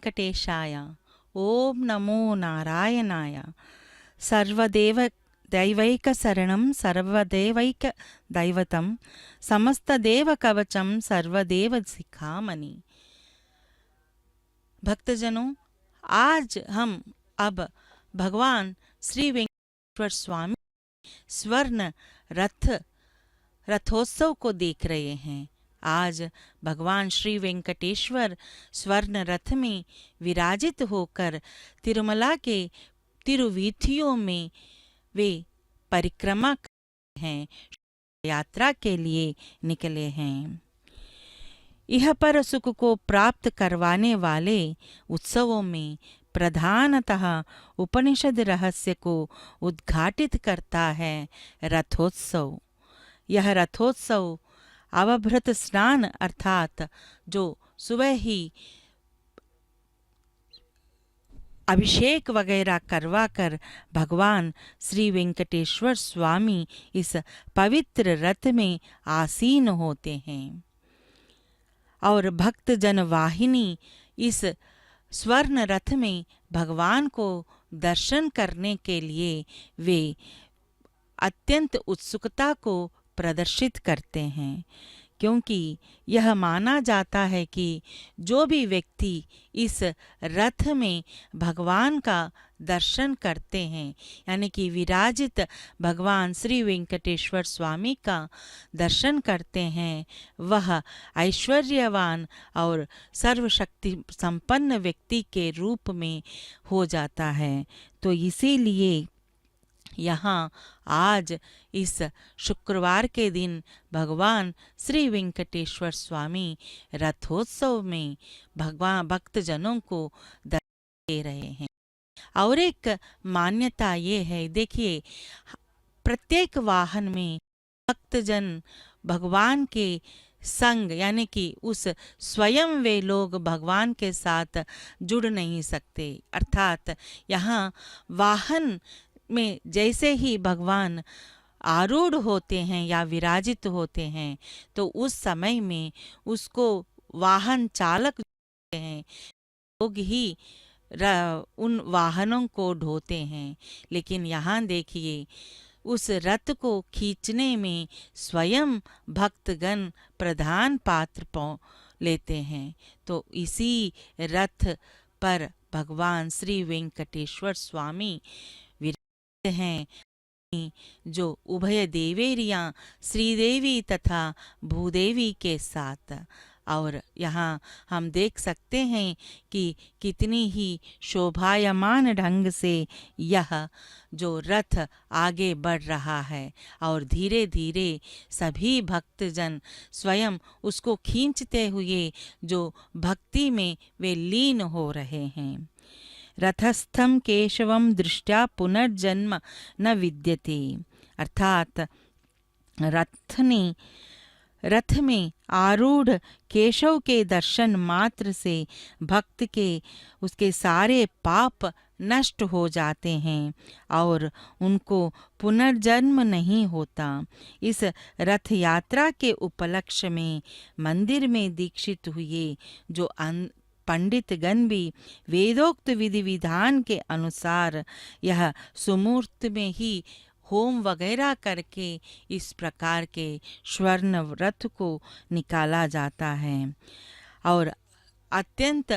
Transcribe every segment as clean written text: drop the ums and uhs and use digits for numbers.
वेंकटेशाय। ओम नमो नारायणाय। सर्वदेव दैवैक शरणं सर्वदेवैक दैवतं समस्तदेव कवचं सर्वदेव शिखामणि। भक्तजनों, आज हम अब भगवान श्री वेंकटेश्वर स्वामी स्वर्ण रथोत्सव को देख रहे हैं। आज भगवान श्री वेंकटेश्वर स्वर्ण रथ में विराजित होकर तिरुमला के तिरुवीथियों में वे परिक्रमा कर रहे हैं, यात्रा के लिए निकले हैं। यह पर सुख को प्राप्त करवाने वाले उत्सवों में प्रधानतः उपनिषद रहस्य को उद्घाटित करता है रथोत्सव। यह रथोत्सव अवभृत स्नान अर्थात जो सुबह ही अभिषेक वगैरह करवाकर भगवान श्री वेंकटेश्वर स्वामी इस पवित्र रथ में आसीन होते हैं और भक्त जन वाहिनी इस स्वर्ण रथ में भगवान को दर्शन करने के लिए वे अत्यंत उत्सुकता को प्रदर्शित करते हैं, क्योंकि यह माना जाता है कि जो भी व्यक्ति इस रथ में भगवान का दर्शन करते हैं, यानी कि विराजित भगवान श्री वेंकटेश्वर स्वामी का दर्शन करते हैं, वह ऐश्वर्यवान और सर्वशक्ति संपन्न व्यक्ति के रूप में हो जाता है। तो इसीलिए यहाँ आज इस शुक्रवार के दिन भगवान श्री वेंकटेश्वर स्वामी रथोत्सव में भगवान भक्तजनों को दर्शन दे रहे हैं। और एक मान्यता ये है, देखिए, प्रत्येक वाहन में भक्तजन भगवान के संग यानी कि उस स्वयं वे लोग भगवान के साथ जुड़ नहीं सकते, अर्थात यहाँ वाहन में जैसे ही भगवान आरूढ़ होते हैं या विराजित होते हैं तो उस समय में उसको वाहन चालक हैं, लोग ही उन वाहनों को ढोते हैं। लेकिन यहाँ देखिए, उस रथ को खींचने में स्वयं भक्तगण प्रधान पात्र लेते हैं। तो इसी रथ पर भगवान श्री वेंकटेश्वर स्वामी हैं, जो उभय देवेरियां श्रीदेवी तथा भूदेवी के साथ। और यहाँ हम देख सकते हैं कि कितनी ही शोभायमान ढंग से यह जो रथ आगे बढ़ रहा है और धीरे धीरे सभी भक्तजन स्वयं उसको खींचते हुए जो भक्ति में वे लीन हो रहे हैं। रथस्थम केशवम दृष्ट्या पुनर्जन्म न विद्यते, अर्थात रथ में आरूढ़ केशव के दर्शन मात्र से भक्त के उसके सारे पाप नष्ट हो जाते हैं और उनको पुनर्जन्म नहीं होता। इस रथ यात्रा के उपलक्ष्य में मंदिर में दीक्षित हुए जो पंडित गण भी वेदोक्त विधि विधान के अनुसार यह सुमुहूर्त में ही होम वगैरह करके इस प्रकार के स्वर्ण रथ को निकाला जाता है और अत्यंत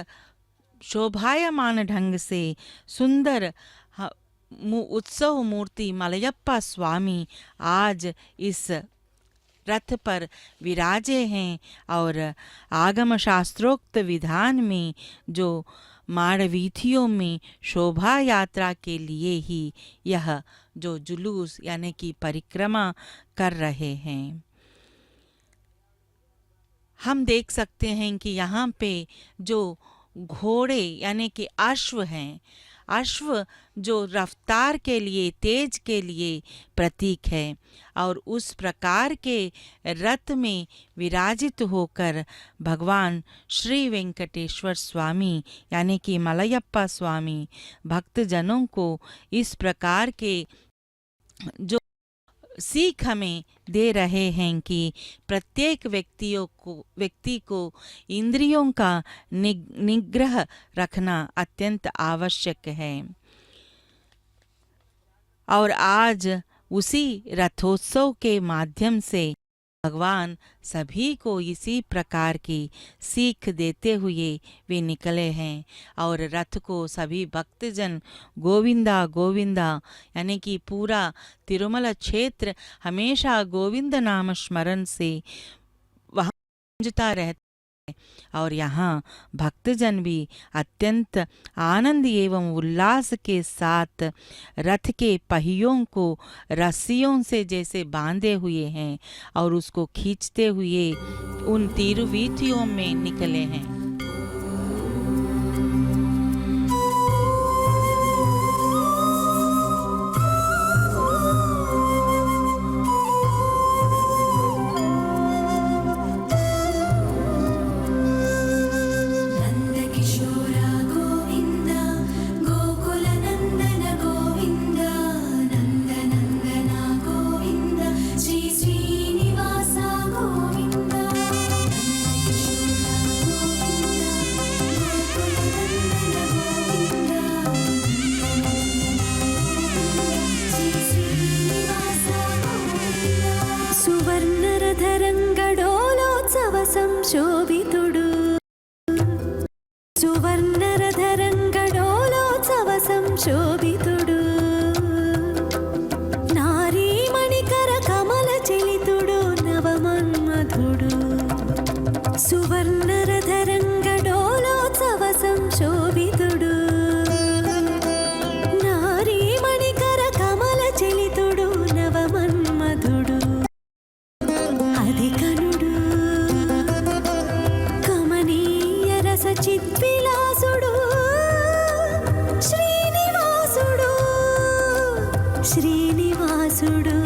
शोभायमान ढंग से सुंदर उत्सव मूर्ति मलयप्पा स्वामी आज इस रथ पर विराजे हैं और आगम शास्त्रोक्त विधान में जो माड़वीथियों में शोभा यात्रा के लिए ही यह जो जुलूस यानी कि परिक्रमा कर रहे हैं। हम देख सकते हैं कि यहाँ पे जो घोड़े यानी कि अश्व हैं, अश्व जो रफ्तार के लिए तेज के लिए प्रतीक है और उस प्रकार के रथ में विराजित होकर भगवान श्री वेंकटेश्वर स्वामी यानी कि मलयप्पा स्वामी भक्तजनों को इस प्रकार के जो सीख हमें दे रहे हैं कि प्रत्येक व्यक्ति को इंद्रियों का निग्रह रखना अत्यंत आवश्यक है। और आज उसी रथोत्सव के माध्यम से भगवान सभी को इसी प्रकार की सीख देते हुए वे निकले हैं। और रथ को सभी भक्तजन गोविंदा गोविंदा यानी कि पूरा तिरुमला क्षेत्र हमेशा गोविंद नाम स्मरण से वहाँ गूंजता रहता है। और यहाँ भक्तजन भी अत्यंत आनंद एवं उल्लास के साथ रथ के पहियों को रस्सियों से जैसे बांधे हुए हैं और उसको खींचते हुए उन तिरुवीथियों में निकले हैं। సంశోభితుడు సువర్ణరధరంగడోలోత్సవ సంశోభితుడు నారీమణికర కమల చలితుడు నవమన్మధుడు సువర్ణరధరంగడోలోత్సవ సంశోభితుడు నారీమణికర కమల చలితుడు నవమన్మధుడు అధికనుడు చిద్విలాసుడు శ్రీనివాసుడు శ్రీనివాసుడు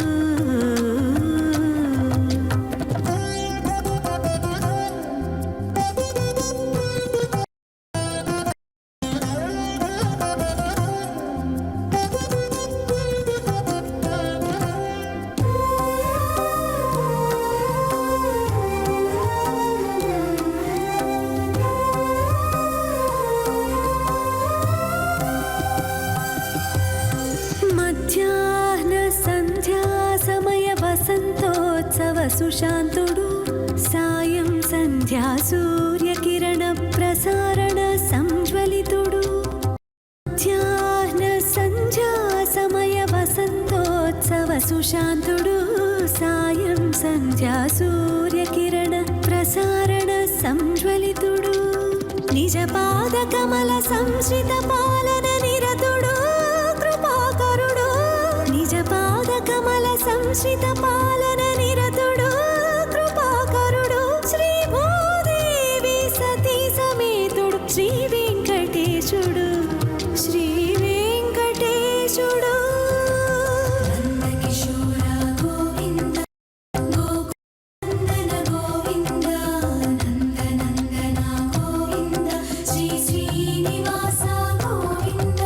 సుశాంతుడు సాయం సంధ్యా సూర్యకిరణ ప్రసారణ సంజ్వలితుడు మధ్యాహ్న సంధ్యా సమయ వసంతోత్సవ సుశాంతుడు సాయం సంధ్యా సూర్యకిరణ ప్రసారణ సంజ్వలితుడు నిజ పాద కమల సంశ్రిత పాలన నిరతుడు కృపాకరుడు నిజ పాద కమల సంశ్రిత పాలన నిరతుడు కృపాకరుడు శ్రీ భూదేవి సతీ సమేతుడు శ్రీ వెంకటేశుడు శ్రీ వెంకటేశుడు నందకిశోర గోవింద గోకుందన గోవింద నందనందన గోవింద శ్రీ శ్రీనివాస గోవింద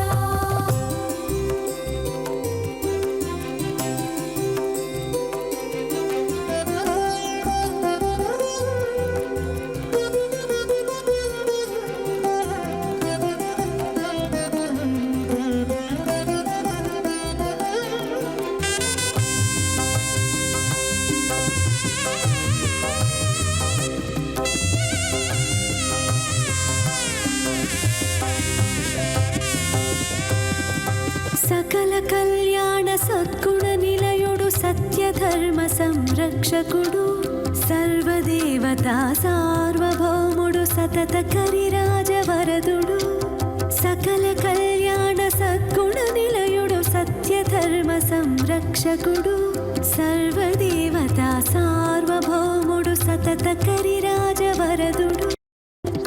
సకల కళ్యాణ సద్గుణ నిలయుడు సత్యధర్మ సంరక్షకుడు సర్వదేవతా సార్వభౌముడు సతత కరిరాజవరదుడు సకల కళ్యాణ సద్గుణ నిలయుడు సత్యధర్మ సంరక్షకుడు సర్వదేవతా సార్వభౌముడు సతత కరిరాజవరదుడు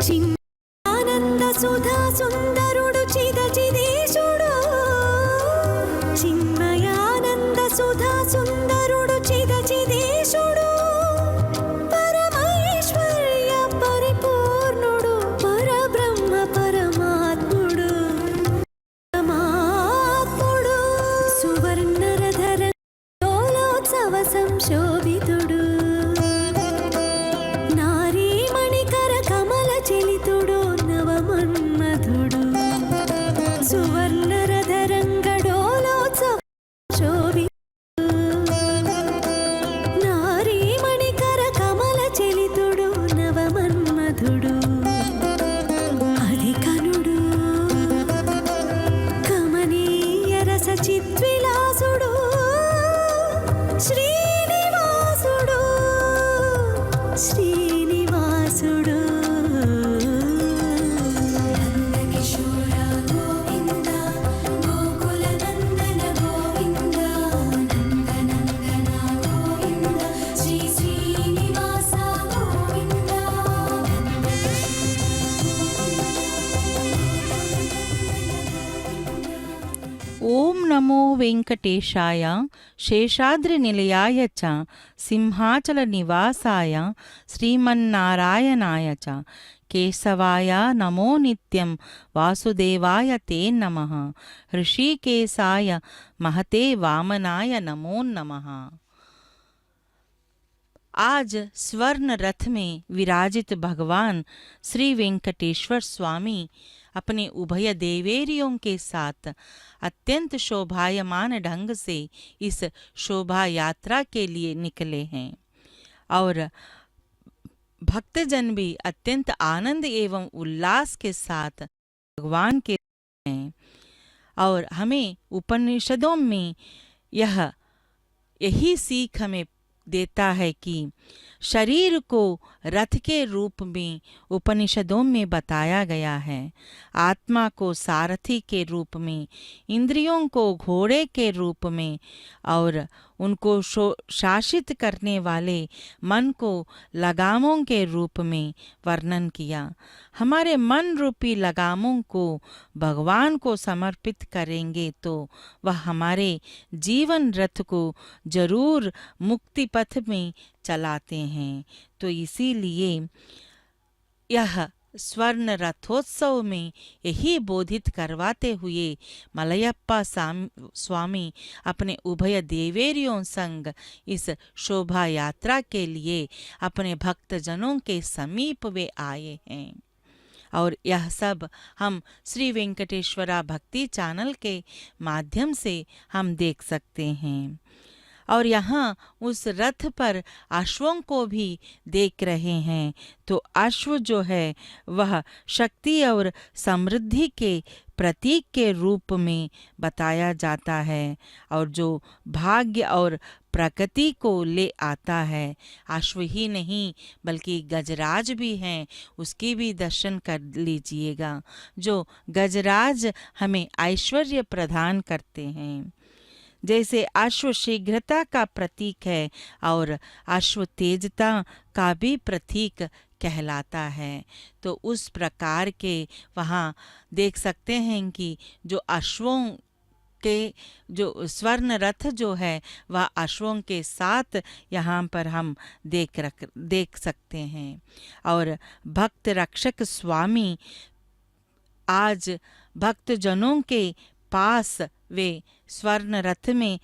చిన్మానంద సుధా సుందరుడు చిదచిదేశుడు చిన్మయానంద సుధా సుందరుడు చిదచిదేశుడు పరమైశ్వర్య పరిపూర్ణుడు పరబ్రహ్మ పరమాత్ముడు పరమాత్ముడు సువర్ణరధర డోలోత్సవ नमो वेंकटेशाय शेषाद्रिनिलयाय च सिंहाचलनिवासाय श्रीमन्नारायणाय च केशवाय नमो नित्यं वासुदेवाय ते नमः ऋषिकेशाय महते वामनाय नमो नमः। आज स्वर्ण रथ में विराजित भगवान श्री वेंकटेश्वर स्वामी अपने उभय देवेरियों के साथ अत्यंत शोभायमान ढंग से इस शोभा यात्रा के लिए निकले हैं और भक्तजन भी अत्यंत आनंद एवं उल्लास के साथ भगवान के हैं। और हमें उपनिषदों में यही सीख हमें देता है कि शरीर को रथ के रूप में उपनिषदों में बताया गया है, आत्मा को सारथी के रूप में, इंद्रियों को घोड़े के रूप में और उनको शासित करने वाले मन को लगामों के रूप में वर्णन किया। हमारे मन रूपी लगामों को भगवान को समर्पित करेंगे तो वह हमारे जीवन रथ को जरूर मुक्ति पथ में चलाते हैं। तो इसीलिए यह स्वर्ण रथोत्सव में यही बोधित करवाते हुए मलयप्पा स्वामी अपने उभय देवेरियों संग इस शोभा यात्रा के लिए अपने भक्तजनों के समीप वे आए हैं। और यह सब हम श्री वेंकटेश्वरा भक्ति चैनल के माध्यम से हम देख सकते हैं। और यहाँ उस रथ पर अश्वों को भी देख रहे हैं। तो अश्व जो है वह शक्ति और समृद्धि के प्रतीक के रूप में बताया जाता है और जो भाग्य और प्रकृति को ले आता है। अश्व ही नहीं बल्कि गजराज भी हैं, उसकी भी दर्शन कर लीजिएगा। जो गजराज हमें ऐश्वर्य प्रदान करते हैं। जैसे अश्व शीघ्रता का प्रतीक है और अश्व तेजता का भी प्रतीक कहलाता है। तो उस प्रकार के वहाँ देख सकते हैं कि जो अश्वों के जो स्वर्ण रथ जो है वह अश्वों के साथ यहाँ पर हम देख सकते हैं। और भक्त रक्षक स्वामी आज भक्तजनों के पास वे स्वर्ण रथ में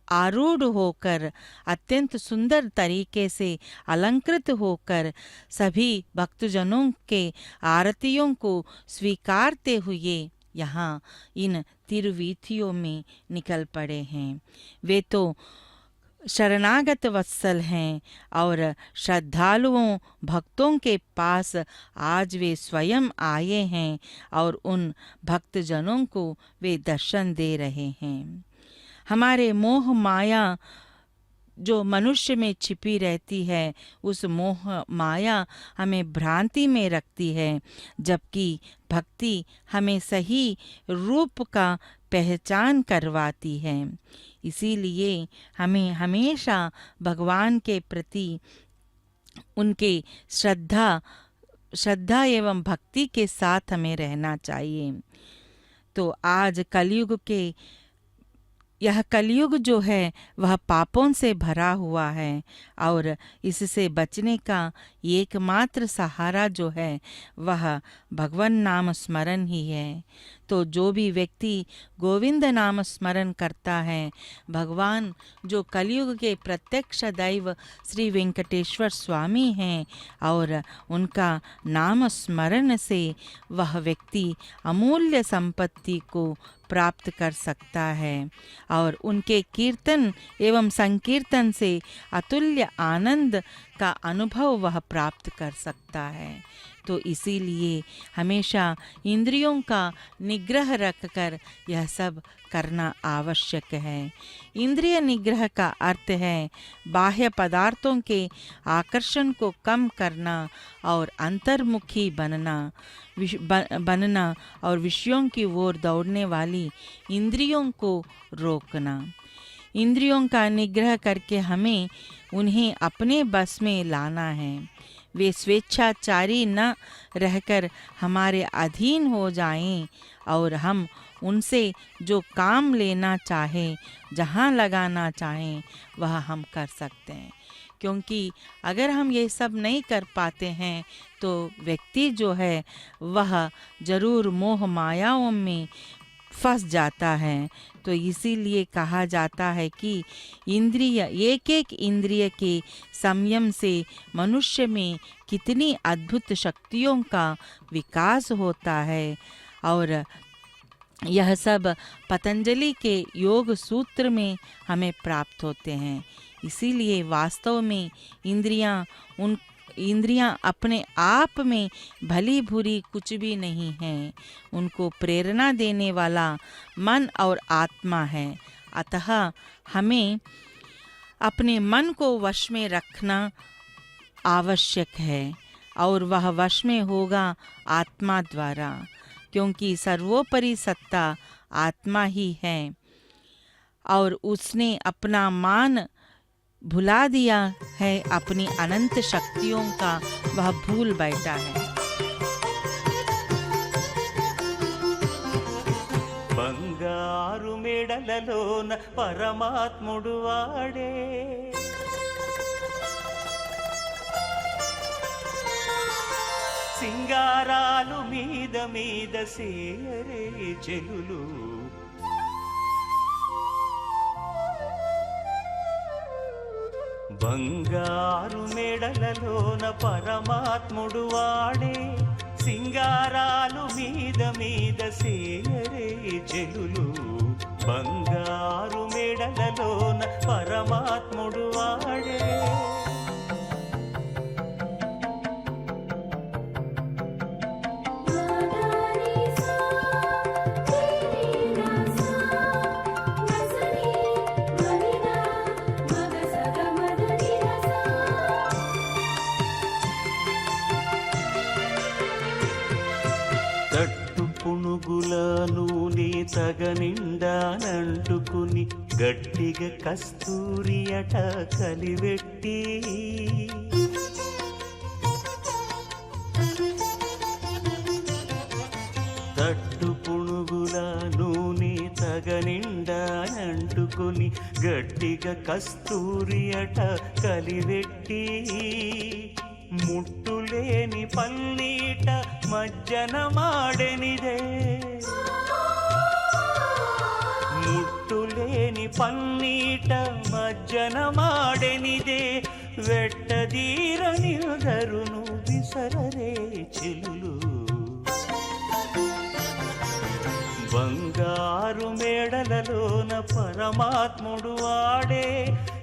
आरूढ़ होकर अत्यंत सुंदर तरीके से अलंकृत होकर सभी भक्तजनों के आरतियों को स्वीकारते हुए यहाँ इन तिरुवीथियों में निकल पड़े हैं। वे तो शरणागत वत्सल हैं और श्रद्धालुओं भक्तों के पास आज वे स्वयं आए हैं और उन भक्तजनों को वे दर्शन दे रहे हैं। हमारे मोह माया जो मनुष्य में छिपी रहती है, उस मोह माया हमें भ्रांति में रखती है, जबकि भक्ति हमें सही रूप का पहचान करवाती है। इसीलिए हमें हमेशा भगवान के प्रति उनके श्रद्धा एवं भक्ति के साथ हमें रहना चाहिए। तो आज यह कलयुग जो है वह पापों से भरा हुआ है और इससे बचने का एकमात्र सहारा जो है वह भगवान नाम स्मरण ही है। तो जो भी व्यक्ति गोविंद नाम स्मरण करता है, भगवान जो कलयुग के प्रत्यक्ष दैव श्री वेंकटेश्वर स्वामी हैं और उनका नाम स्मरण से वह व्यक्ति अमूल्य संपत्ति को प्राप्त कर सकता है और उनके कीर्तन एवं संकीर्तन से अतुल्य आनंद का अनुभव वह प्राप्त कर सकता है। तो इसीलिए हमेशा इंद्रियों का निग्रह रखकर यह सब करना आवश्यक है। इंद्रिय निग्रह का अर्थ है बाह्य पदार्थों के आकर्षण को कम करना और अंतर्मुखी बनना और विषयों की ओर दौड़ने वाली इंद्रियों को रोकना। इंद्रियों का निग्रह करके हमें उन्हें अपने बस में लाना है। वे स्वेच्छाचारी न रहकर हमारे अधीन हो जाएं और हम उनसे जो काम लेना चाहे, जहाँ लगाना चाहें, वह हम कर सकते हैं। क्योंकि अगर हम ये सब नहीं कर पाते हैं तो व्यक्ति जो है वह ज़रूर मोह मायाओं में फंस जाता है। तो इसीलिए कहा जाता है कि इंद्रिय, एक एक इंद्रिय के संयम से मनुष्य में कितनी अद्भुत शक्तियों का विकास होता है। और यह सब पतंजलि के योग सूत्र में हमें प्राप्त होते हैं। इसीलिए वास्तव में इंद्रियां अपने आप में भली बुरी कुछ भी नहीं हैं। उनको प्रेरणा देने वाला मन और आत्मा है। अतः हमें अपने मन को वश में रखना आवश्यक है और वह वश में होगा आत्मा द्वारा, क्योंकि सर्वोपरि सत्ता आत्मा ही है और उसने अपना मान भुला दिया है, अपनी अनंत शक्तियों का वह भूल बैठा है। బంగారు మెడలలోన పరమాత్ముడు వాడే, సింగారాలు మీద మీద సేయరే చెలులు, బంగారు మెడలలోన పరమాత్ముడు వాడే, సింగారాలు మీద మీద సేయరే చెలులు, బంగారు మెడలలోన పరమాత్ముడు వాడే. పునుగుల నూనె తగనిండానంటుకుని గట్టిగా కస్తూరి అట కలివెట్టి, తట్టు పునుగుల నూనె తగనిండానంటుకుని గట్టిగా కస్తూరి అట కలివెట్టి, ముట్టులేని పల్లీట మజ్జన మాడెనిదే, ముట్టులేని పల్లీట మజ్జన మాడెనిదే, వెట్టదీర నిరుదరును విసరరే చెలులు, బంగారు మేడలలోన పరమాత్ముడు వాడే,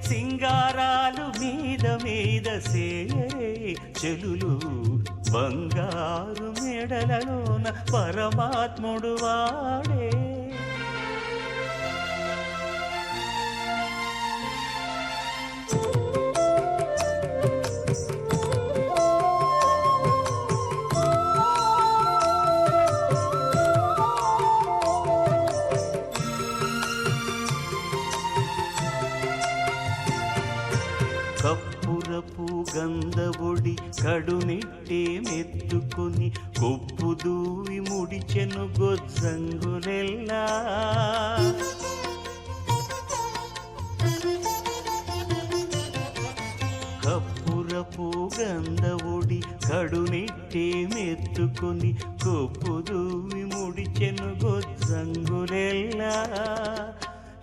సింగారాలు మీద మీద సేయరే చెలులు, బంగారు మెడలలోన పరమాత్ముడు వాడే. కప్పురపు గంధబొడి కడునిట్టే మెత్తుకుని కొప్పు దూవి ముడిచెను గొజ్జంగులెల్లా, కప్పురపు గంధబొడి కడునిట్టే మెత్తుకుని కొప్పు దూవి ముడిచెను గొజ్జంగులెల్లా,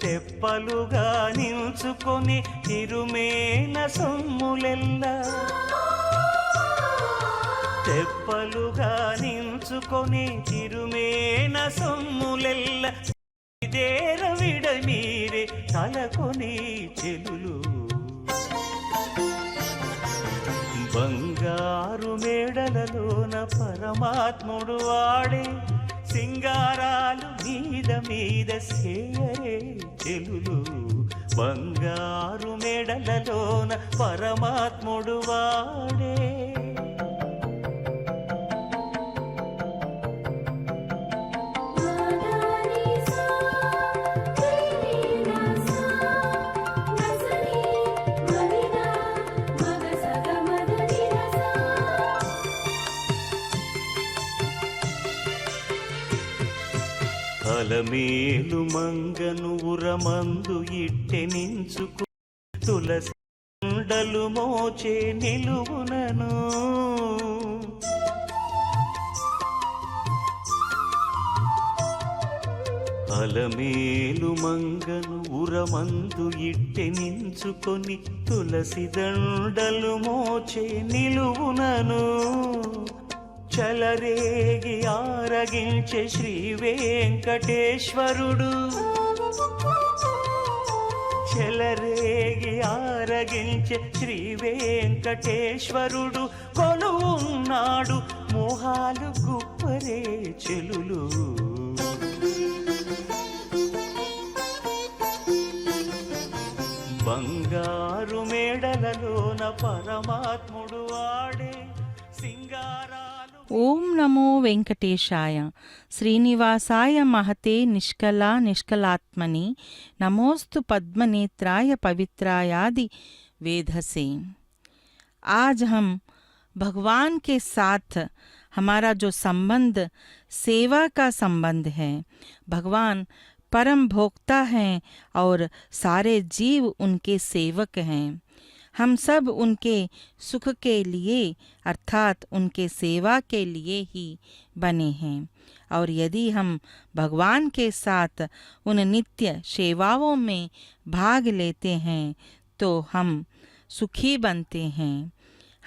తెప్పలుగా నిల్చుకొని తిరుమేన సొమ్ములెల్లా, తెప్పలుగా నిల్చుకొని తిరుమేన సొమ్ములెల్ల, ఇదేర విడమీరే తలకొని చెలులు, బంగారు మేడలలోన పరమాత్ముడు వాడే, సింగారాలు మీద మీద సేయరే చెలులు, బంగారు మెడలలోన పరమాత్ముడు వాడే. అలమేలు మంగను ఉరమందు ఇట్టెనించుకు తులసి దండలు మోచే నిలువునను అలమేలు మంగను ఉరమందు ఇట్టెనించుకొని తులసి దండలు మోచే నిలువునను చలరేగి ఆరగించే శ్రీ వెంకటేశ్వరుడు చెలరేగి ఆరగించే శ్రీ వెంకటేశ్వరుడు కొలువున్నాడు మోహాలు గుప్పరే చెలులు బంగారు మేడలలోన పరమాత్ముడు ఆడే సింగారాలు ఓం నమో వెంకటేశాయ శ్రీనివాసాయ महते निष्कला निष्कलात्मनि नमोस्तु पद्मनेत्राय पवित्रायादि वेधसे। आज हम भगवान के साथ हमारा जो संबंध सेवा का संबंध है, भगवान परम भोक्ता हैं और सारे जीव उनके सेवक हैं। हम सब उनके सुख के लिए अर्थात उनके सेवा के लिए ही बने हैं और यदि हम भगवान के साथ उन नित्य सेवाओं में भाग लेते हैं तो हम सुखी बनते हैं।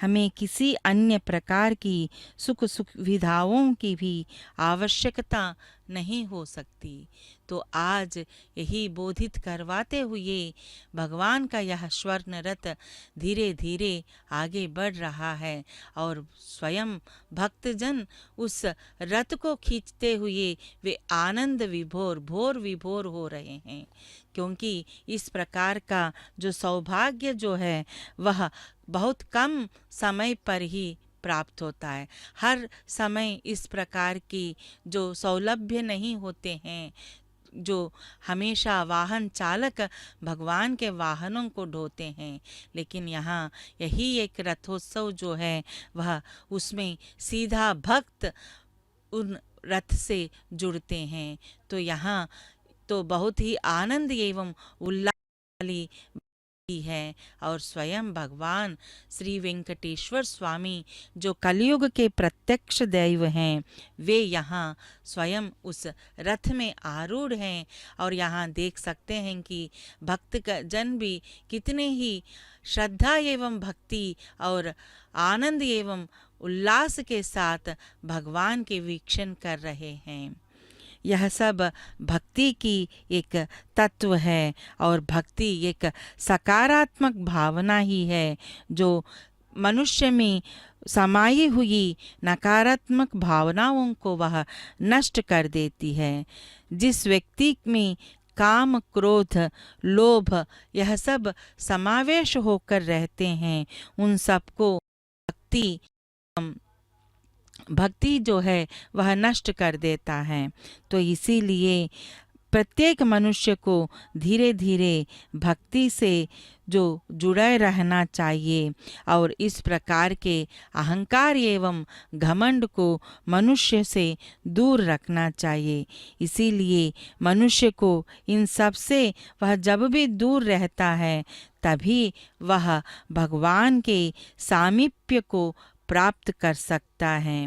हमें किसी अन्य प्रकार की सुख सुविधाओं की भी आवश्यकता नहीं हो सकती। तो आज यही बोधित करवाते हुए भगवान का यह स्वर्ण रथ धीरे धीरे आगे बढ़ रहा है और स्वयं भक्तजन उस रथ को खींचते हुए वे आनंद विभोर हो रहे हैं, क्योंकि इस प्रकार का जो सौभाग्य जो है वह बहुत कम समय पर ही प्राप्त होता है। हर समय इस प्रकार की जो सौलभ्य नहीं होते हैं, जो हमेशा वाहन चालक भगवान के वाहनों को ढोते हैं, लेकिन यहाँ यही एक रथोत्सव जो है वह उसमें सीधा भक्त उन रथ से जुड़ते हैं। तो यहाँ तो बहुत ही आनंद एवं उल्लास वाली है और स्वयं भगवान श्री वेंकटेश्वर स्वामी जो कलयुग के प्रत्यक्ष दैव हैं, वे यहाँ स्वयं उस रथ में आरूढ़ हैं और यहाँ देख सकते हैं कि भक्त जन भी कितने ही श्रद्धा एवं भक्ति और आनंद एवं उल्लास के साथ भगवान के वीक्षण कर रहे हैं। यह सब भक्ति की एक तत्व है और भक्ति एक सकारात्मक भावना ही है जो मनुष्य में समाई हुई नकारात्मक भावनाओं को वह नष्ट कर देती है। जिस व्यक्ति में काम, क्रोध, लोभ यह सब समावेश होकर रहते हैं, उन सबको भक्ति जो है वह नष्ट कर देता है। तो इसीलिए प्रत्येक मनुष्य को धीरे धीरे भक्ति से जो जुड़े रहना चाहिए और इस प्रकार के अहंकार एवं घमंड को मनुष्य से दूर रखना चाहिए। इसीलिए मनुष्य को इन सब से वह जब भी दूर रहता है तभी वह भगवान के सामीप्य को प्राप्त कर सकता है।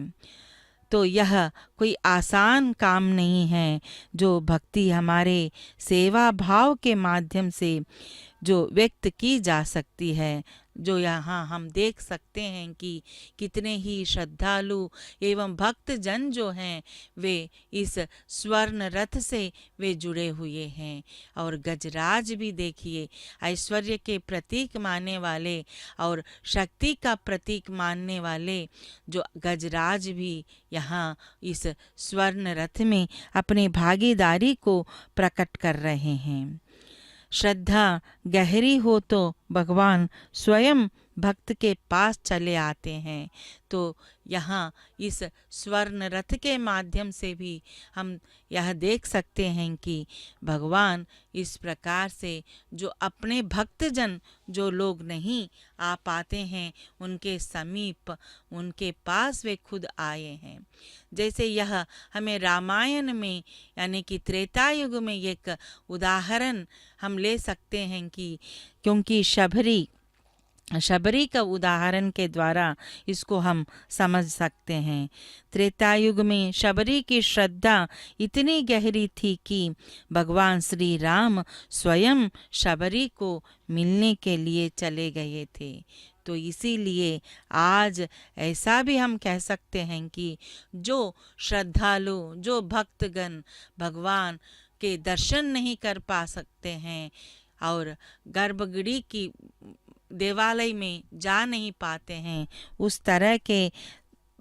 तो यह कोई आसान काम नहीं है जो भक्ति हमारे सेवा भाव के माध्यम से जो व्यक्त की जा सकती है। जो यहाँ हम देख सकते हैं कि कितने ही श्रद्धालु एवं भक्त जन जो हैं वे इस स्वर्ण रथ से वे जुड़े हुए हैं। और गजराज भी देखिए, ऐश्वर्य के प्रतीक मानने वाले और शक्ति का प्रतीक मानने वाले जो गजराज भी यहाँ इस स्वर्ण रथ में अपनी भागीदारी को प्रकट कर रहे हैं। श्रद्धा गहरी हो तो भगवान स्वयं भक्त के पास चले आते हैं। तो यहाँ इस स्वर्ण रथ के माध्यम से भी हम यह देख सकते हैं कि भगवान इस प्रकार से जो अपने भक्तजन जो लोग नहीं आ पाते हैं उनके समीप, उनके पास वे खुद आए हैं। जैसे यह हमें रामायण में यानी कि त्रेता युग में एक उदाहरण हम ले सकते हैं कि क्योंकि शबरी का उदाहरण के द्वारा इसको हम समझ सकते हैं। त्रेता युग में शबरी की श्रद्धा इतनी गहरी थी कि भगवान श्री राम स्वयं शबरी को मिलने के लिए चले गए थे। तो इसीलिए आज ऐसा भी हम कह सकते हैं कि जो श्रद्धालु, जो भक्तगण भगवान के दर्शन नहीं कर पा सकते हैं और गर्भगृह की देवालय में जा नहीं पाते हैं, उस तरह के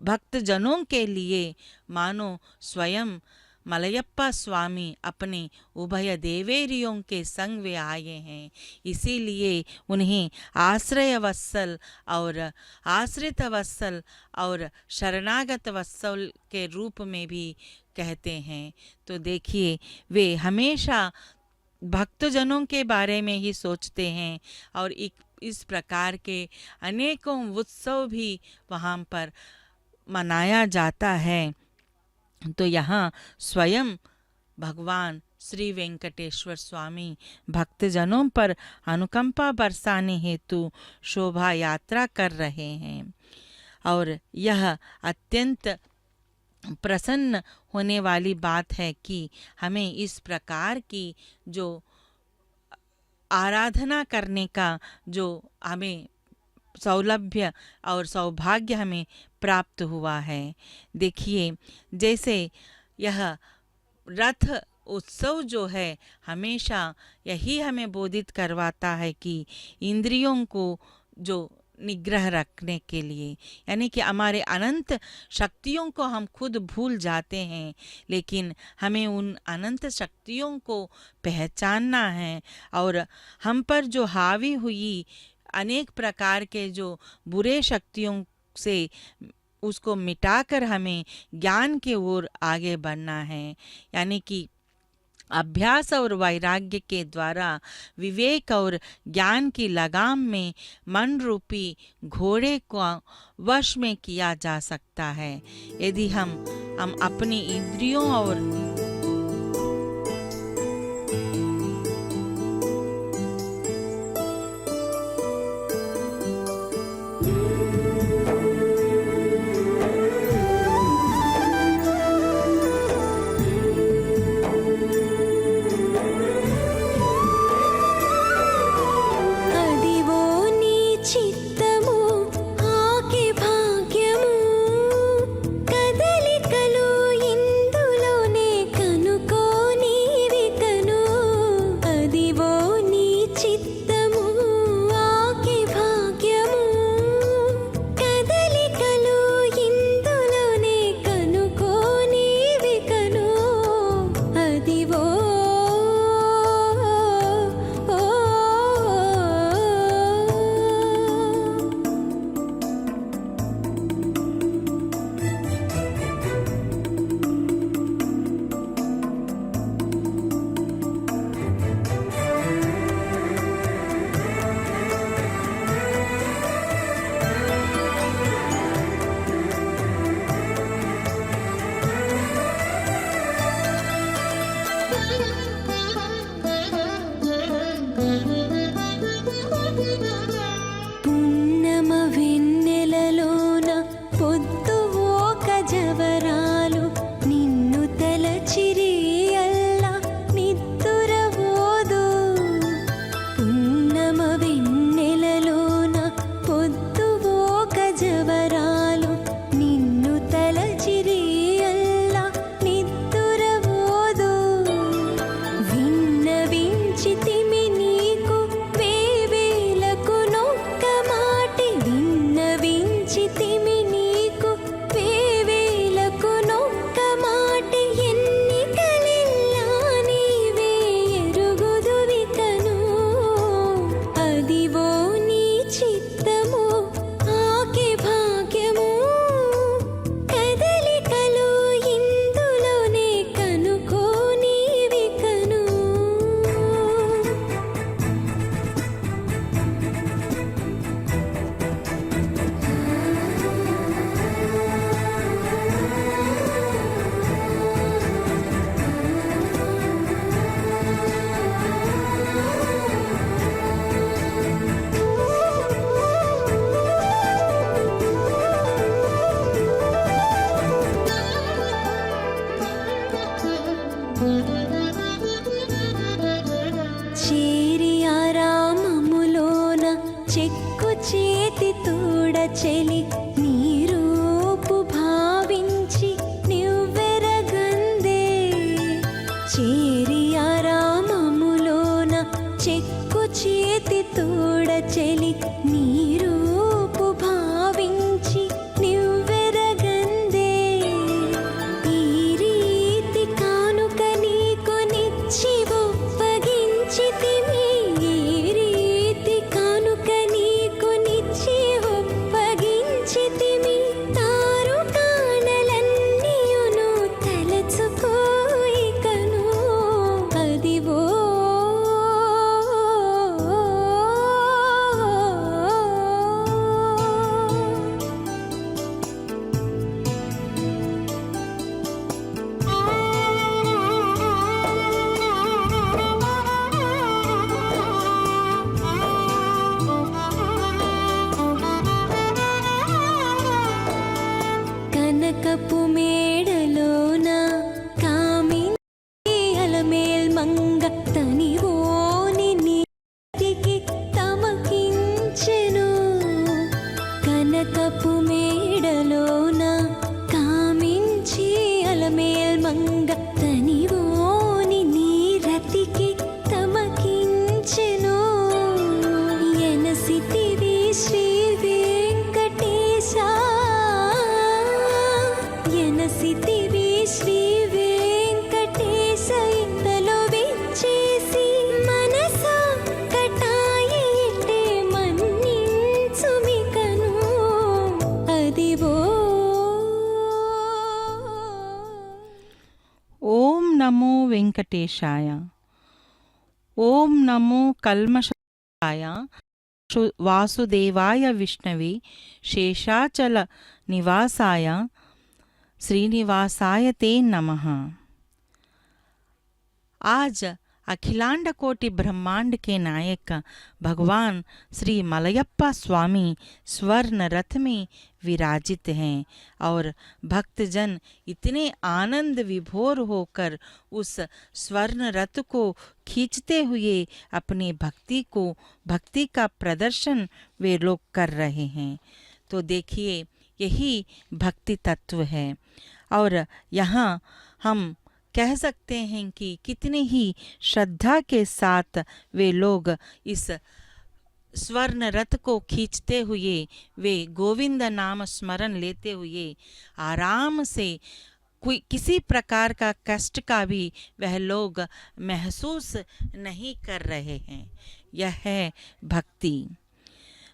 भक्तजनों के लिए मानो स्वयं मलयप्पा स्वामी अपने उभय देवेरियों के संग वे आए हैं। इसीलिए उन्हें आश्रय वत्सल और आश्रित वत्सल और शरणागत वत्सल के रूप में भी कहते हैं। तो देखिए वे हमेशा भक्तजनों के बारे में ही सोचते हैं और इस प्रकार के अनेकों उत्सव भी वहाँ पर मनाया जाता है। तो यहाँ स्वयं भगवान श्री वेंकटेश्वर स्वामी भक्तजनों पर अनुकंपा बरसाने हेतु शोभा यात्रा कर रहे हैं और यह अत्यंत प्रसन्न होने वाली बात है कि हमें इस प्रकार की जो आराधना करने का जो हमें सौलभ्य और सौभाग्य हमें प्राप्त हुआ है। देखिए जैसे यह रथ उत्सव जो है हमेशा यही हमें बोधित करवाता है कि इंद्रियों को जो निग्रह रखने के लिए, यानी कि हमारे अनंत शक्तियों को हम खुद भूल जाते हैं, लेकिन हमें उन अनंत शक्तियों को पहचानना है और हम पर जो हावी हुई अनेक प्रकार के जो बुरे शक्तियों से उसको मिटाकर हमें ज्ञान की ओर आगे बढ़ना है। यानी कि अभ्यास और वैराग्य के द्वारा विवेक और ज्ञान की लगाम में मन रूपी घोड़े को वश में किया जा सकता है यदि हम अपनी इंद्रियों और అదివో నీ చిత్తము ఆకే భాగ్యము కదలికలు ఇందులోనే చెలి నీ రూపు భావించి నివ్వెరగందే చేరి ఆరామములోన చెక్కు చేతి తోడ చెలి నీ రూపు భావించి నివ్వెరగందే ఈ రీతి కానుక నీకు నిచ్చి ఒప్పగించితిమి ఈ రీతి కానుక నీకు నిచ్చి ఒప్పగించితిమి తారు కానలన్నీయును తలచుకోయికను అదివో కనకపు మేడలోన కామిని అలమేల్ మంగ తనివోని నీటికి తమకించెను కనకపు మేడలోన కామించి అలమేల్ మంగ తనివోని నీరతికి తమకించెను ఎనసితివి శ్రీ వెంకటేశ ఎనసితివి శ్రీ వెంకటేశ ఇంతలో విచ్చేసి మనసా కటాయిటే మన్నించుమికను అదివో ఓం నమో వెంకటేశాయ. ఓం నమో కల్మషాయ वासुदेवाय विष्णवे शेषाचल निवासाय श्रीनिवासाय ते नमः. आज अखिलांड कोटि ब्रह्मांड के नायक भगवान श्री मलयप्पा स्वामी स्वर्ण रथ में विराजित हैं और भक्तजन इतने आनंद विभोर होकर उस स्वर्ण रथ को खींचते हुए अपनी भक्ति का प्रदर्शन वे लोग कर रहे हैं. तो देखिए यही भक्ति तत्व है. और यहाँ हम कह सकते हैं कि कितने ही श्रद्धा के साथ वे लोग इस स्वर्ण रथ को खींचते हुए वे गोविंद नाम स्मरण लेते हुए आराम से कोई किसी प्रकार का कष्ट का भी वह लोग महसूस नहीं कर रहे हैं. यह है भक्ति.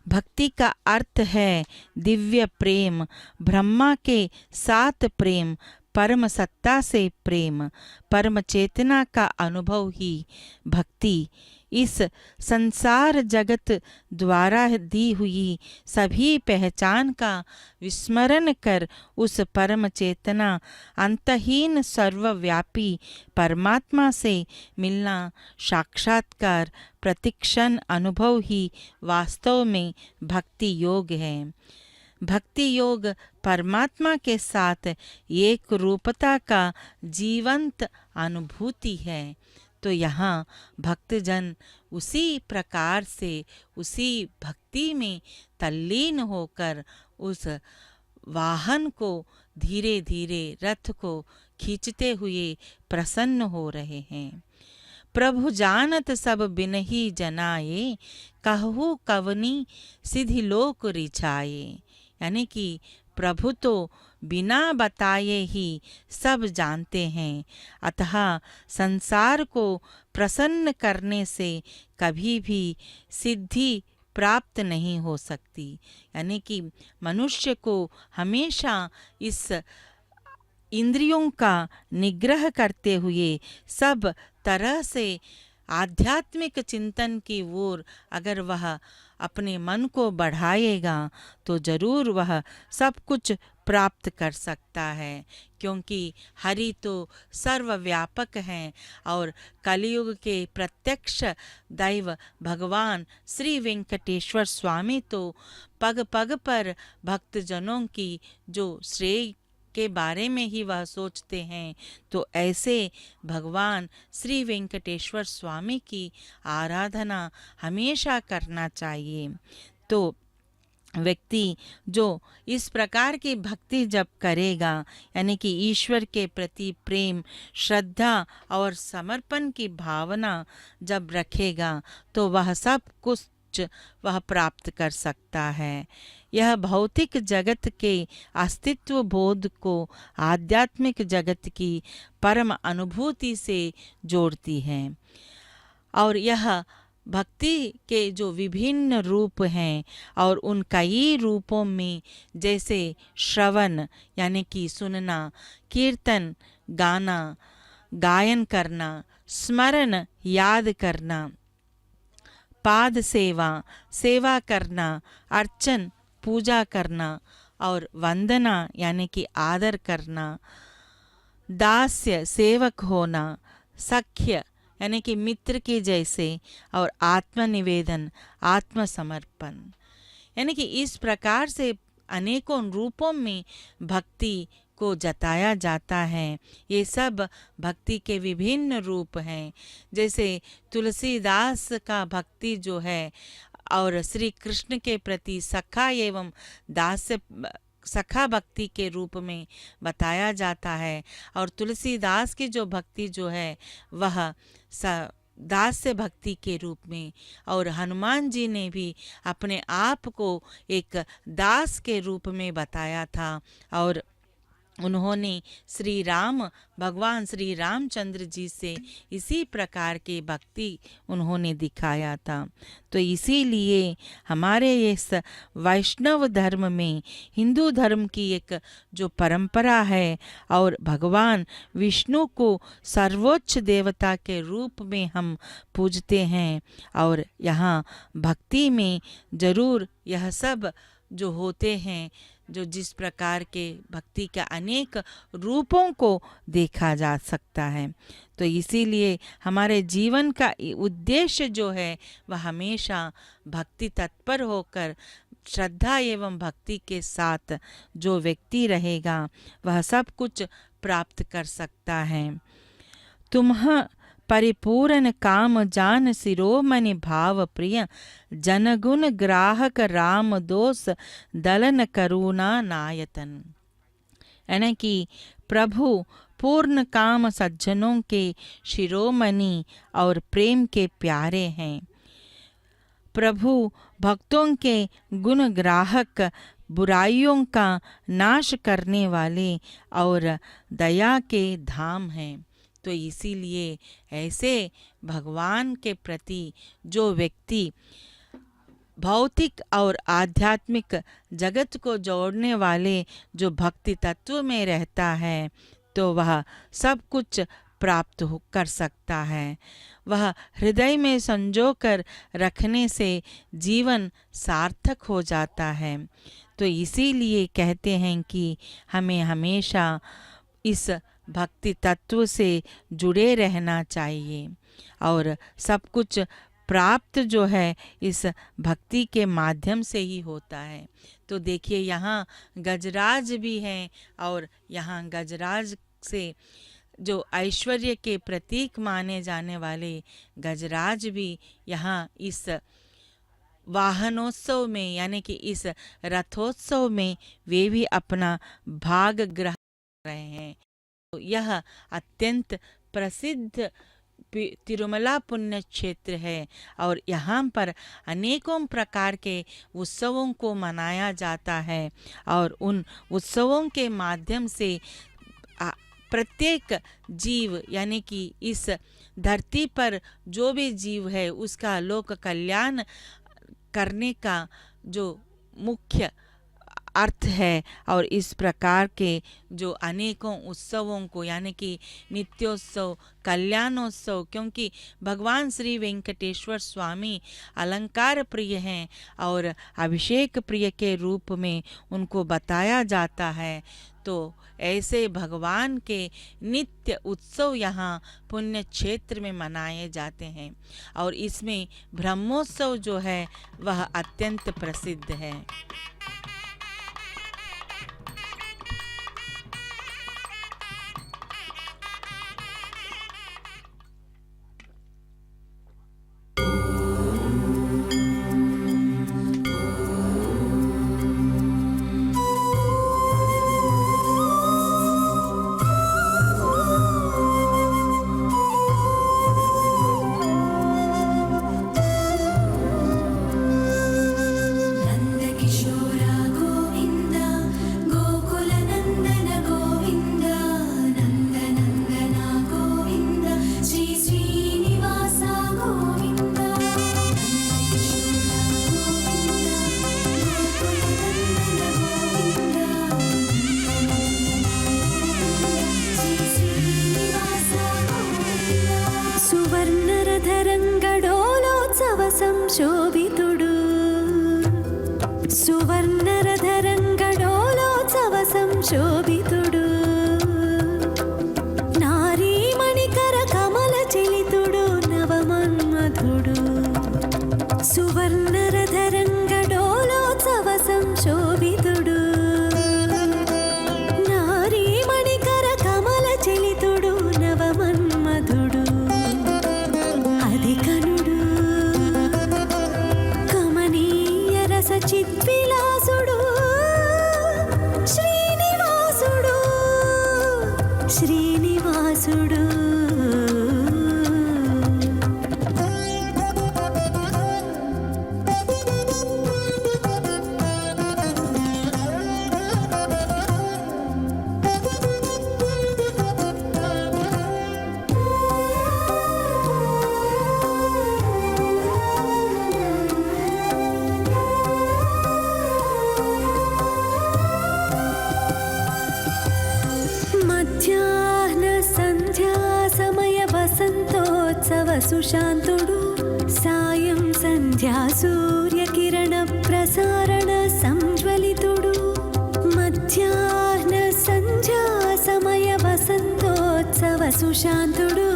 भक्ति का अर्थ है दिव्य प्रेम, ब्रह्मा के साथ प्रेम, परम सत्ता से प्रेम, परम चेतना का अनुभव ही भक्ति. इस संसार जगत द्वारा दी हुई सभी पहचान का विस्मरण कर उस परम चेतना अंतहीन सर्वव्यापी परमात्मा से मिलना साक्षात्कार प्रतिक्षण अनुभव ही वास्तव में भक्ति योग है. भक्ति योग परमात्मा के साथ एक रूपता का जीवंत अनुभूति है. तो यहाँ भक्तजन उसी प्रकार से उसी भक्ति में तल्लीन होकर उस वाहन को धीरे धीरे रथ को खींचते हुए प्रसन्न हो रहे हैं. प्रभु जानत सब बिनहि जनाए कहु कवनी सिधि लोक रिझाए. यानी कि प्रभु तो बिना बताए ही सब जानते हैं, अतः संसार को प्रसन्न करने से कभी भी सिद्धि प्राप्त नहीं हो सकती. यानी कि मनुष्य को हमेशा इस इंद्रियों का निग्रह करते हुए सब तरह से आध्यात्मिक चिंतन की ओर अगर वह अपने मन को बढ़ाएगा तो जरूर वह सब कुछ प्राप्त कर सकता है, क्योंकि हरि तो सर्वव्यापक हैं और कलयुग के प्रत्यक्ष दैव भगवान श्री वेंकटेश्वर स्वामी तो पग पग पर भक्तजनों की जो श्रेय के बारे में ही वह सोचते हैं. तो ऐसे भगवान श्री वेंकटेश्वर स्वामी की आराधना हमेशा करना चाहिए. तो व्यक्ति जो इस प्रकार की भक्ति जब करेगा, यानी कि ईश्वर के प्रति प्रेम, श्रद्धा और समर्पण की भावना जब रखेगा, तो वह सब कुछ वह प्राप्त कर सकता है। यह भौतिक जगत के अस्तित्व बोध को आध्यात्मिक जगत की परम अनुभूति से जोड़ती है। और यह भक्ति के जो विभिन्न रूप हैं, और उन कई रूपों में जैसे श्रवण यानी कि सुनना, कीर्तन गाना, गायन करना, स्मरण याद करना, पाद सेवा सेवा करना, अर्चन पूजा करना, और वंदना यानी कि आदर करना, दास्य सेवक होना, सख्य यानी कि मित्र के जैसे, और आत्मनिवेदन आत्मसमर्पण, यानी कि इस प्रकार से अनेकों रूपों में भक्ति को जताया जाता है। ये सब भक्ति के विभिन्न रूप हैं। जैसे तुलसीदास का भक्ति जो है, और श्री कृष्ण के प्रति सखा एवं दास सखा भक्ति के रूप में बताया जाता है। और तुलसीदास की जो भक्ति जो है वह दास्य भक्ति के रूप में, और हनुमान जी ने भी अपने आप को एक दास के रूप में बताया था, और उन्होंने श्री राम भगवान श्री रामचंद्र जी से इसी प्रकार की भक्ति उन्होंने दिखाया था। तो इसीलिए हमारे इस वैष्णव धर्म में, हिंदू धर्म की एक जो परंपरा है, और भगवान विष्णु को सर्वोच्च देवता के रूप में हम पूजते हैं, और यहाँ भक्ति में जरूर यह सब जो होते हैं, जो जिस प्रकार के भक्ति के अनेक रूपों को देखा जा सकता है। तो इसीलिए हमारे जीवन का उद्देश्य जो है वह हमेशा भक्ति तत्पर होकर, श्रद्धा एवं भक्ति के साथ जो व्यक्ति रहेगा वह सब कुछ प्राप्त कर सकता है। तुम्ह परिपूर्ण काम जान शिरोमणि भाव प्रिय, जनगुण ग्राहक राम दोष दलन करुणा नायतन। यानी कि प्रभु पूर्ण काम सज्जनों के शिरोमणि और प्रेम के प्यारे हैं। प्रभु भक्तों के गुण ग्राहक, बुराइयों का नाश करने वाले और दया के धाम हैं। तो इसीलिए ऐसे भगवान के प्रति जो व्यक्ति भौतिक और आध्यात्मिक जगत को जोड़ने वाले जो भक्ति तत्व में रहता है, तो वह सब कुछ प्राप्त कर सकता है। वह हृदय में संजो कर रखने से जीवन सार्थक हो जाता है। तो इसीलिए कहते हैं कि हमें हमेशा इस भक्ति तत्व से जुड़े रहना चाहिए, और सब कुछ प्राप्त जो है इस भक्ति के माध्यम से ही होता है। तो देखिए यहाँ गजराज भी हैं, और यहाँ गजराज से जो ऐश्वर्य के प्रतीक माने जाने वाले गजराज भी यहाँ इस वाहनोत्सव में, यानी कि इस रथोत्सव में वे भी अपना भाग ग्रहण कर रहे हैं। तो यह अत्यंत प्रसिद्ध तिरुमला पुण्य क्षेत्र है, और यहाँ पर अनेकों प्रकार के उत्सवों को मनाया जाता है, और उन उत्सवों के माध्यम से प्रत्येक जीव, यानी कि इस धरती पर जो भी जीव है उसका लोक कल्याण करने का जो मुख्य अर्थ है। और इस प्रकार के जो अनेकों उत्सवों को, यानी कि नित्योत्सव, कल्याणोत्सव, क्योंकि भगवान श्री वेंकटेश्वर स्वामी अलंकार प्रिय हैं और अभिषेक प्रिय के रूप में उनको बताया जाता है। तो ऐसे भगवान के नित्य उत्सव यहाँ पुण्य क्षेत्र में मनाए जाते हैं, और इसमें ब्रह्मोत्सव जो है वह अत्यंत प्रसिद्ध है। సంశోభితుడు సువర్ణరధరంగడోలోత్సవ సంశోభితుడు నారీమణికర కమల చలితుడు నవమన్మధుడు సువర్ణరధరంగడోలోత్సవ సంశోభితుడు నారీమణికర కమల చలితుడు నవమన్మధుడు అధికనుడు కమనీయ రస చిద్విలాసుడు శ్రీనివాసుడు శ్రీనివాసుడు మధ్యాహ్న సంధ్యా సమయ వసంతోత్సవ సుశాంతుడు సాయం సంధ్యా సూర్యకిరణ ప్రసారణ సంజ్వలితుడు మధ్యాహ్న సంధ్యా సమయ వసంతోత్సవ సుశాంతుడు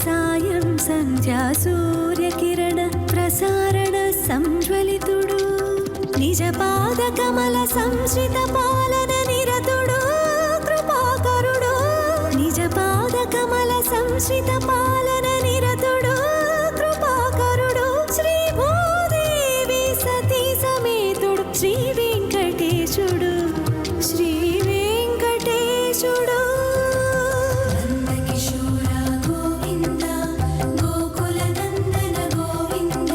సాయం సంధ్యా సూర్యకిరణ ప్రసారణ సంజ్వలితుడు నిజ పాద కమల సంశ్రిత పాలన నిరతుడు కృపాకరుడు నిజ పాద కమల సంశ్రిత పాలన నిరతుడు కృపాకరుడు శ్రీ భూదేవి సతీ సమేతుడు శ్రీ వెంకటేశుడు శ్రీ వెంకటేశుడు నందకిశోర గోవింద గోకుల నందన గోవింద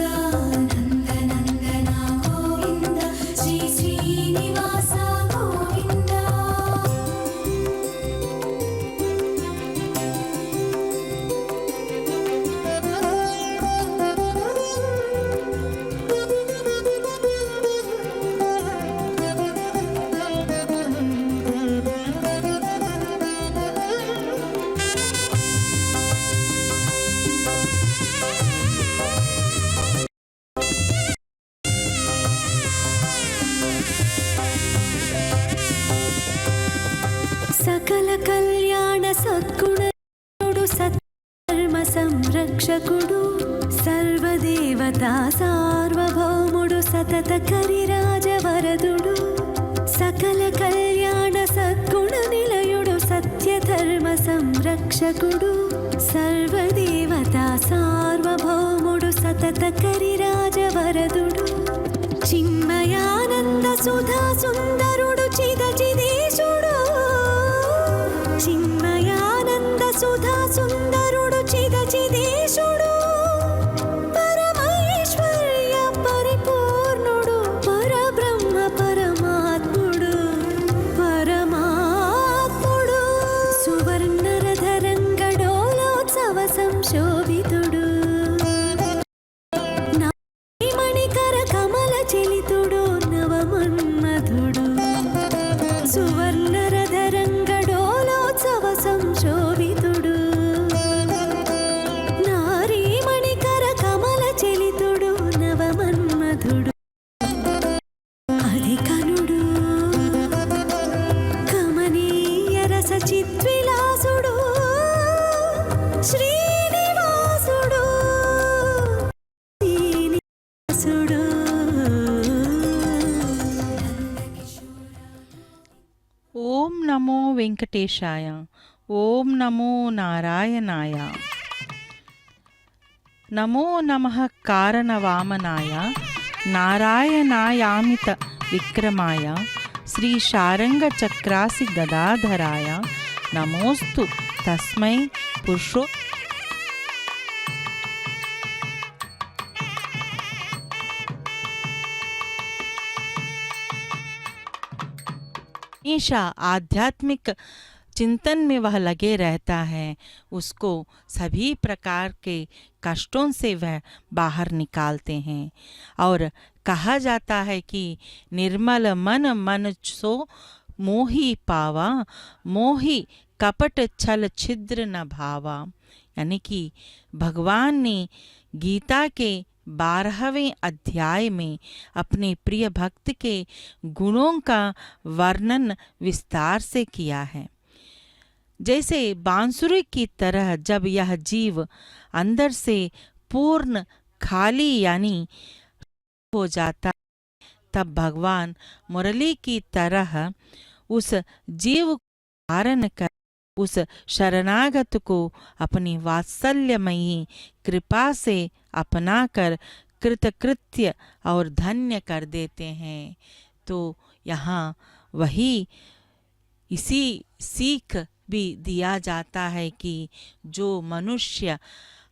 నందనందన గోవింద శ్రీ శ్రీనివాస గోవింద సకల కళ్యాణ సద్గుణుడు సత్కర్మ సంరక్షకుడు సర్వదేవతా సార్వభౌముడు సతత కరిరాజవరదుడు సకల కళ్యాణ సద్గుణ నిలయుడు సత్యధర్మ సంరక్షకుడు సర్వదేవతా సార్వభౌముడు సతత కరిరాజవరదుడు చిన్మయానంద సుధా సుందరుడు చిదచిదేశుడు చిన్మయానంద సుధా సుందరుడు చిదచిదేశుడు పరమైశ్వర్య పరిపూర్ణుడు పరబ్రహ్మ పరమాత్ముడు పరమాత్ముడు సువర్ణరధరంగడోలోత్సవ సంశోభితుడు మణికర కమల చలితుడు నవమన్మధుడు సువర్ణరధరంగడోలోత్సవ సంశోభితుడు నారీమణికర కమల చలితుడు నవమన్మధుడు అధికనుడు కమనీయ రస చిద్విలాసుడు శ్రీనివాసుడు శ్రీనివాసుడు ఓం నమో వెంకటేశాయ ఓం నమో నారాయణాయ నమో నమః కారణవామనాయ నారాయణాయామిత విక్రమాయ శ్రీ శారంగ చక్రాసి గదాధరాయ నమోస్తు తస్మై పురుషో हमेशा आध्यात्मिक चिंतन में वह लगे रहता है, उसको सभी प्रकार के कष्टों से वह बाहर निकालते हैं। और कहा जाता है कि निर्मल मन मन सो मोही पावा, मोही कपट छल छिद्र न भावा। यानी कि भगवान ने गीता के 12वें अध्याय में अपने प्रिय भक्त के गुणों का वर्णन विस्तार से किया है। जैसे बांसुरी की तरह जब यह जीव अंदर से पूर्ण खाली यानी हो जाता, तब भगवान मुरली की तरह उस जीव को धारण कर उस शरणागत को अपनी वात्सल्यमयी कृपा से अपनाकर कृतकृत्य और धन्य कर देते हैं। तो यहाँ वही इसी सीख भी दिया जाता है कि जो मनुष्य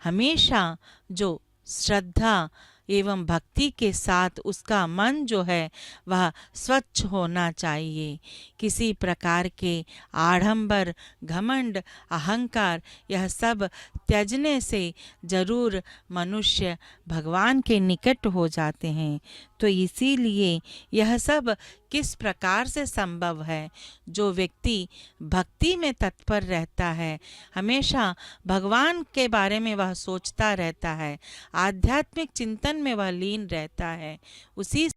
हमेशा जो श्रद्धा एवं भक्ति के साथ उसका मन जो है वह स्वच्छ होना चाहिए। किसी प्रकार के आडंबर, घमंड, अहंकार यह सब त्यागने से जरूर मनुष्य भगवान के निकट हो जाते हैं। तो इसीलिए यह सब किस प्रकार से संभव है? जो व्यक्ति भक्ति में तत्पर रहता है, हमेशा भगवान के बारे में वह सोचता रहता है, आध्यात्मिक चिंतन में वह लीन रहता है, उसी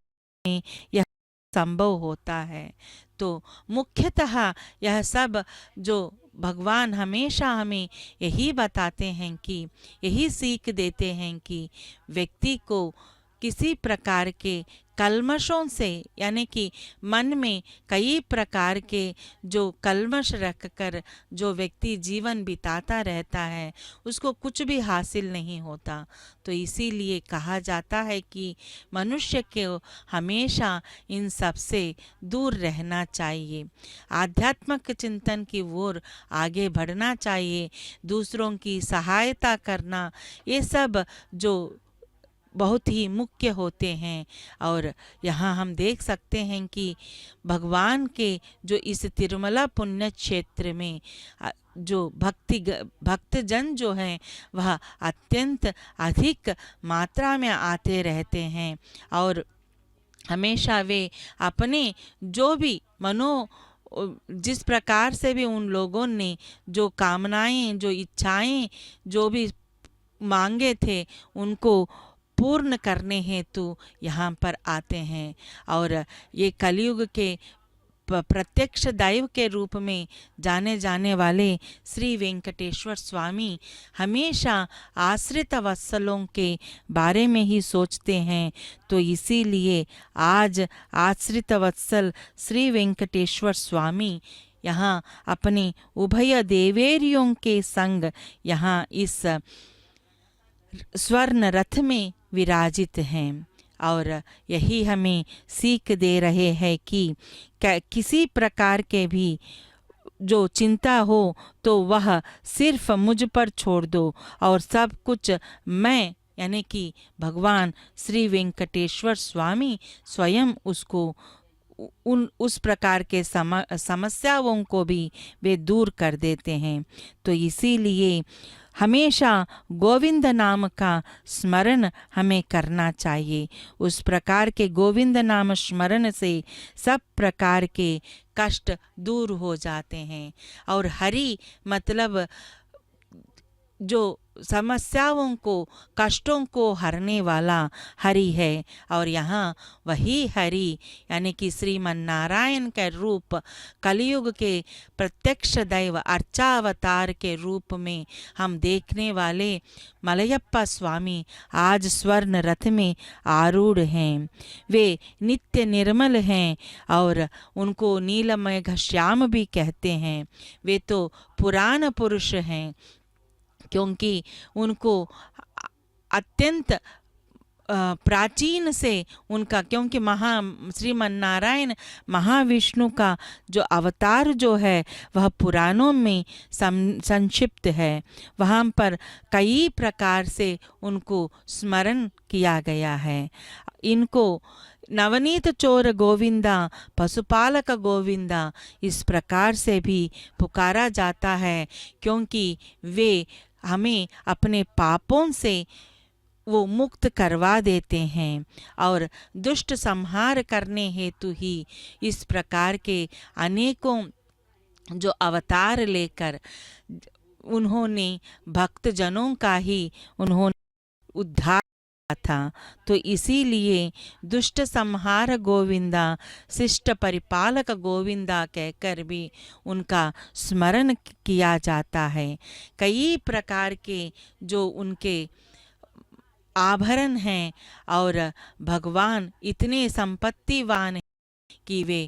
में यह संभव होता है। तो मुख्यतः यह सब जो भगवान हमेशा हमें यही बताते हैं कि यही सीख देते हैं कि व्यक्ति को किसी प्रकार के कल्मशों से यानी कि मन में कई प्रकार के जो कल्मश रखकर जो व्यक्ति जीवन बिताता रहता है उसको कुछ भी हासिल नहीं होता। तो इसीलिए कहा जाता है कि मनुष्य को हमेशा इन सब से दूर रहना चाहिए, आध्यात्मिक चिंतन की ओर आगे बढ़ना चाहिए, दूसरों की सहायता करना, ये सब जो बहुत ही मुख्य होते हैं। और यहाँ हम देख सकते हैं कि भगवान के जो इस तिरुमला पुण्य क्षेत्र में जो भक्तजन जो हैं वह अत्यंत अधिक मात्रा में आते रहते हैं और हमेशा वे अपने जो भी जिस प्रकार से भी उन लोगों ने जो कामनाएं, जो इच्छाएं, जो भी मांगे थे उनको पूर्ण करने हेतु यहाँ पर आते हैं। और ये कलयुग के प्रत्यक्ष दैव के रूप में जाने जाने वाले श्री वेंकटेश्वर स्वामी हमेशा आश्रित वत्सलों के बारे में ही सोचते हैं। तो इसीलिए आज आश्रित वत्सल श्री वेंकटेश्वर स्वामी यहाँ अपने उभय देवेरियों के संग यहाँ इस स्वर्ण रथ में विराजित हैं और यही हमें सीख दे रहे हैं कि किसी प्रकार के भी जो चिंता हो तो वह सिर्फ मुझ पर छोड़ दो और सब कुछ मैं यानी कि भगवान श्री वेंकटेश्वर स्वामी स्वयं उसको उस प्रकार के समस्याओं को भी वे दूर कर देते हैं। तो इसीलिए हमेशा गोविंद नाम का स्मरण हमें करना चाहिए। उस प्रकार के गोविंद नाम स्मरण से सब प्रकार के कष्ट दूर हो जाते हैं। और हरि मतलब जो समस्याओं को, कष्टों को हरने वाला हरि है। और यहाँ वही हरि यानी कि श्रीमन नारायण के रूप कलयुग के प्रत्यक्ष दैव अर्चावतार के रूप में हम देखने वाले मलयप्पा स्वामी आज स्वर्ण रथ में आरूढ़ हैं। वे नित्य निर्मल हैं और उनको नीलमय घश्याम भी कहते हैं। वे तो पुराण पुरुष हैं क्योंकि उनको अत्यंत प्राचीन से उनका, क्योंकि श्रीमन नारायण महाविष्णु का जो अवतार जो है वह पुराणों में संक्षिप्त है। वहाँ पर कई प्रकार से उनको स्मरण किया गया है। इनको नवनीत चोर गोविंदा, पशुपालक गोविंदा इस प्रकार से भी पुकारा जाता है क्योंकि वे हमें अपने पापों से वो मुक्त करवा देते हैं और दुष्ट संहार करने हेतु ही इस प्रकार के अनेकों जो अवतार लेकर उन्होंने भक्तजनों का ही उन्होंने उद्धार था। तो इसीलिए दुष्ट संहार गोविंदा, शिष्ट परिपालक गोविंदा कहकर भी उनका स्मरण किया जाता है। कई प्रकार के जो उनके आभरण हैं और भगवान इतने संपत्तिवान हैं कि वे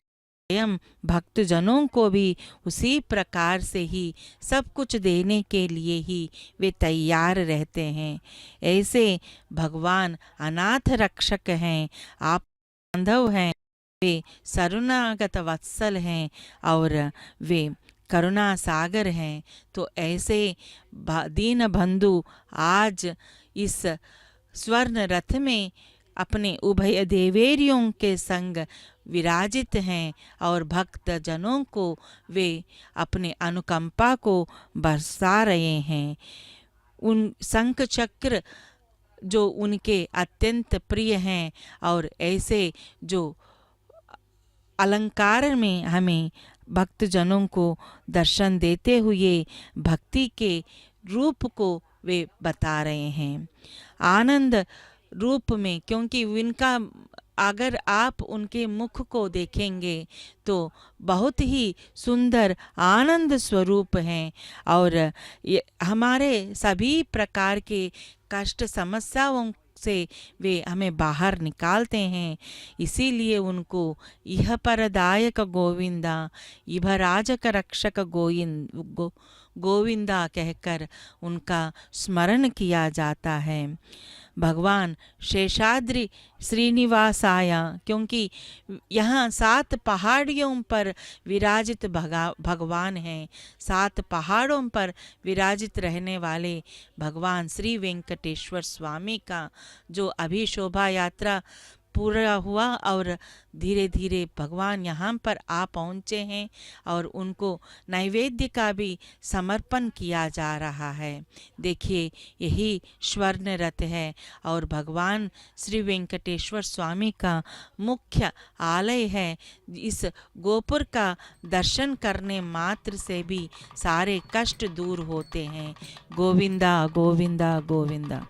स्वयं भक्तजनों को भी उसी प्रकार से ही सब कुछ देने के लिए ही वे तैयार रहते हैं। ऐसे भगवान अनाथ रक्षक हैं, आप बांधव हैं, वे शरणागत वत्सल हैं और वे करुणा सागर हैं। तो ऐसे दीन बंधु आज इस स्वर्ण रथ में अपने उभय देवेरियों के संग विराजित हैं और भक्त जनों को वे अपने अनुकंपा को बरसा रहे हैं। उन शंख चक्र जो उनके अत्यंत प्रिय हैं और ऐसे जो अलंकार में हमें भक्तजनों को दर्शन देते हुए भक्ति के रूप को वे बता रहे हैं। आनंद रूप में, क्योंकि इनका अगर आप उनके मुख को देखेंगे तो बहुत ही सुंदर आनंद स्वरूप हैं और ये हमारे सभी प्रकार के कष्ट समस्याओं से वे हमें बाहर निकालते हैं। इसीलिए उनको इह परदायक गोविंदा, इह राजक रक्षक गोविंदा कहकर उनका स्मरण किया जाता है। भगवान शेषाद्रि श्रीनिवासाया, क्योंकि यहाँ 7 पहाड़ियों पर विराजित भगवान हैं। 7 पहाड़ों पर विराजित रहने वाले भगवान श्री वेंकटेश्वर स्वामी का जो अभी शोभा यात्रा पूरा हुआ और धीरे धीरे भगवान यहाँ पर आ पहुँचे हैं और उनको नैवेद्य का भी समर्पण किया जा रहा है। देखिए, यही स्वर्ण रथ है और भगवान श्री वेंकटेश्वर स्वामी का मुख्य आलय है। इस गोपुर का दर्शन करने मात्र से भी सारे कष्ट दूर होते हैं। गोविंदा गोविंदा गोविंदा।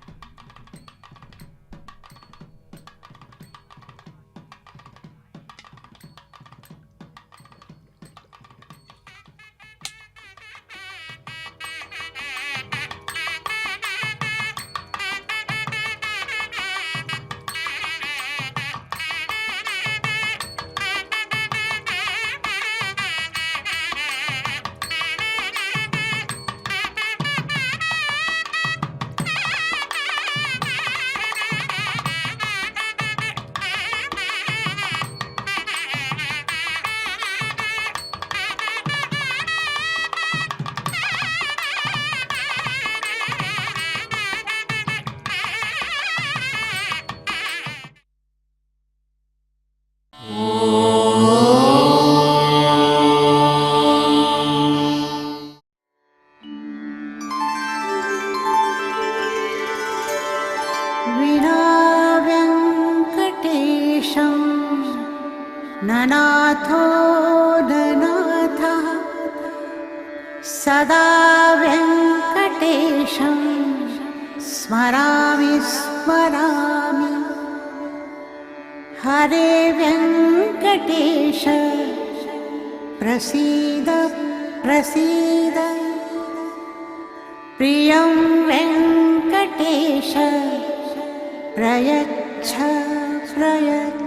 विनाव्यङ्कटेशं ननाथो ननाथः सदा व्यङ्कटेशं स्मरामि स्मरामि। हरे व्यङ्कटेश प्रसीद प्रसीद। प्रियं वेङ्कटेश प्रयच्छ प्रयच्छ।